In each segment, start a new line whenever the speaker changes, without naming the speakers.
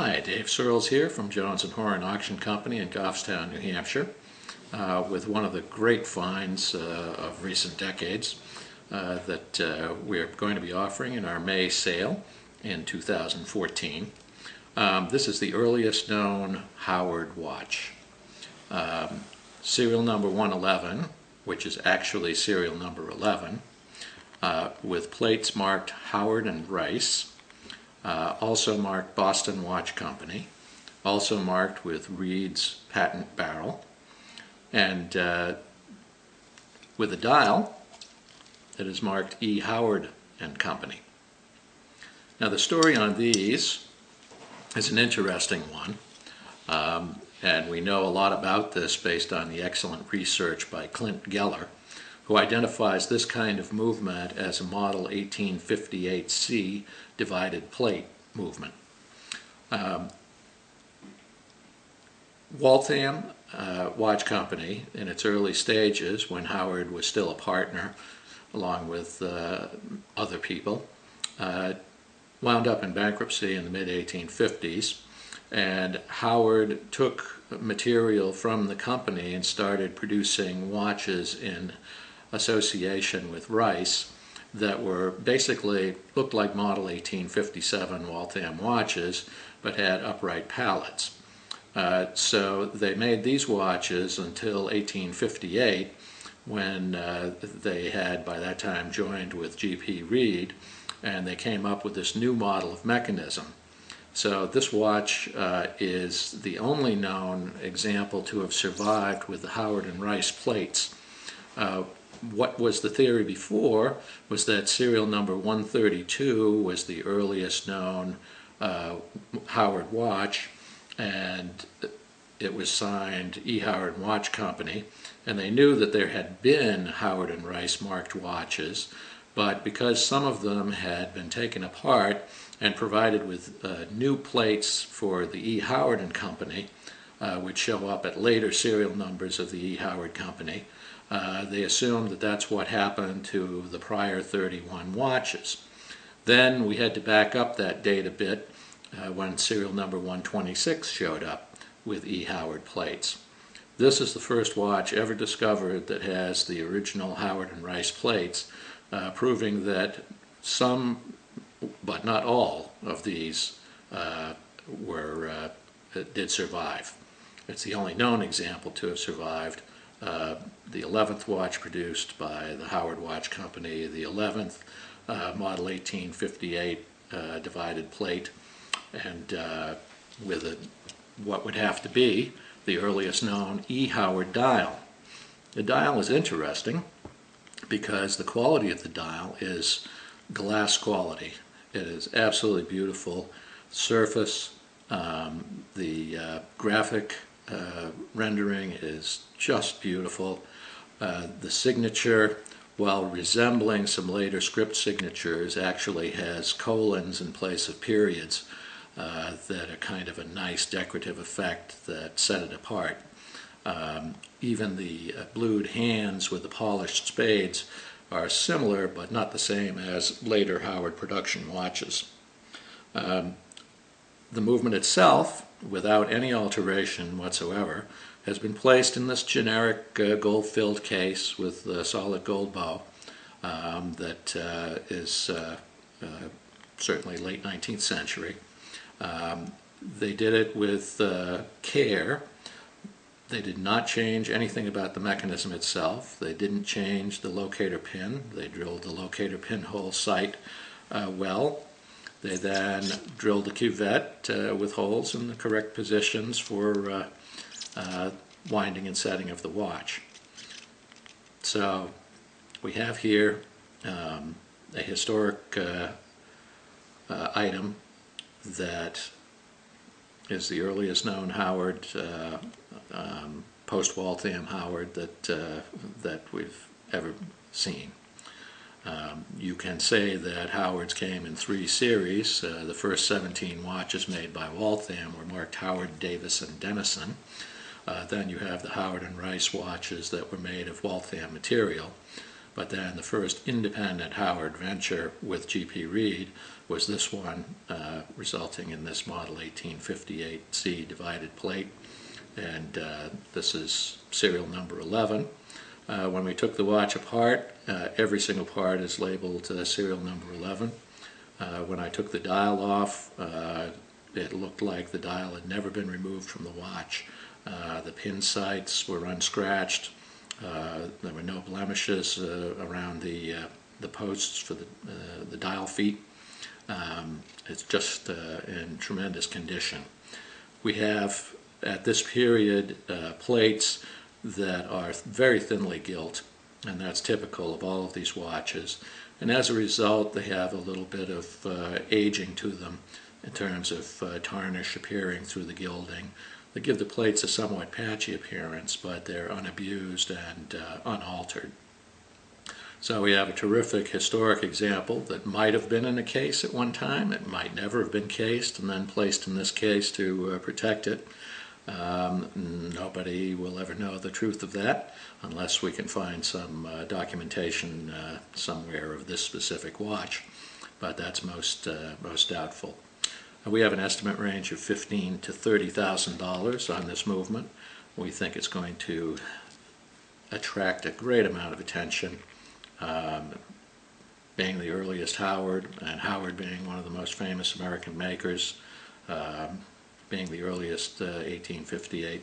Hi, Dave Searles here from Jones & Horan Auction Company in Goffstown, New Hampshire, with one of the great finds of recent decades that we're going to be offering in our May sale in 2014. This is the earliest known Howard watch. Serial number 111, which is actually serial number 11, with plates marked Howard and Rice. Also marked Boston Watch Company, also marked with Reed's patent barrel, and with a dial that is marked E. Howard and Company. Now the story on these is an interesting one, and we know a lot about this based on the excellent research by Clint Geller, who identifies this kind of movement as a model 1858C divided plate movement. Waltham Watch Company, in its early stages, when Howard was still a partner along with other people, wound up in bankruptcy in the mid-1850s, and Howard took material from the company and started producing watches in association with Rice that were basically looked like model 1857 Waltham watches but had upright pallets. So they made these watches until 1858, when they had by that time joined with G.P. Reed, and they came up with this new model of mechanism. So this watch is the only known example to have survived with the Howard and Rice plates. What was the theory before was that serial number 132 was the earliest known Howard watch, and it was signed E. Howard Watch Company, and they knew that there had been Howard and Rice marked watches, but because some of them had been taken apart and provided with new plates for the E. Howard and Company, which show up at later serial numbers of the E. Howard Company, they assumed that that's what happened to the prior 31 watches. Then we had to back up that date a bit when serial number 126 showed up with E. Howard plates. This is the first watch ever discovered that has the original Howard and Rice plates, proving that some, but not all, of these did survive. It's the only known example to have survived. The 11th watch produced by the Howard Watch Company, the 11th model 1858 divided plate, and with what would have to be the earliest known E. Howard dial. The dial is interesting because the quality of the dial is glass quality. It is absolutely beautiful. Surface, the graphic rendering is just beautiful. The signature, while resembling some later script signatures, actually has colons in place of periods that are kind of a nice decorative effect that set it apart. Even the blued hands with the polished spades are similar but not the same as later Howard production watches. The movement itself, without any alteration whatsoever, has been placed in this generic gold-filled case with a solid gold bow that is certainly late 19th century. They did it with care. They did not change anything about the mechanism itself. They didn't change the locator pin. They drilled the locator pinhole sight well. They then drilled the cuvette with holes in the correct positions for winding and setting of the watch. So we have here a historic item that is the earliest known Howard, post-Waltham Howard that we've ever seen. You can say that Howard's came in 3 series. The first 17 watches made by Waltham were marked Howard, Davis, and Denison. Then you have the Howard and Rice watches that were made of Waltham material. But then the first independent Howard venture with G.P. Reed was this one, resulting in this model 1858C divided plate. And this is serial number 11. When we took the watch apart, every single part is labeled serial number 11. When I took the dial off, it looked like the dial had never been removed from the watch. The pin sights were unscratched. There were no blemishes around the posts for the dial feet. It's just in tremendous condition. We have, at this period, plates that are very thinly gilt, and that's typical of all of these watches. And as a result, they have a little bit of aging to them in terms of tarnish appearing through the gilding. They give the plates a somewhat patchy appearance, but they're unabused and unaltered. So we have a terrific historic example that might have been in a case at one time. It might never have been cased and then placed in this case to protect it. Nobody will ever know the truth of that unless we can find some documentation somewhere of this specific watch, but that's most doubtful. We have an estimate range of $15,000 to $30,000 on this movement. We think it's going to attract a great amount of attention, being the earliest Howard, and Howard being one of the most famous American makers, being the earliest 1858.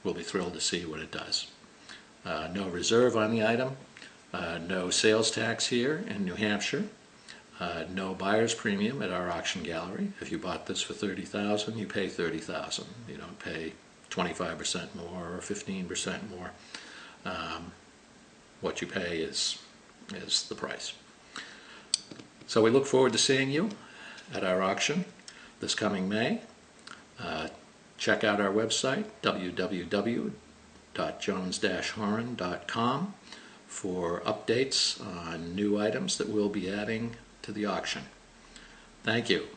We'll be thrilled to see what it does. No reserve on the item, no sales tax here in New Hampshire, no buyer's premium at our auction gallery. If you bought this for $30,000, you pay $30,000. You don't pay 25% more or 15% more. What you pay is the price. So we look forward to seeing you at our auction this coming May. Check out our website, www.jones-horan.com, for updates on new items that we'll be adding to the auction. Thank you.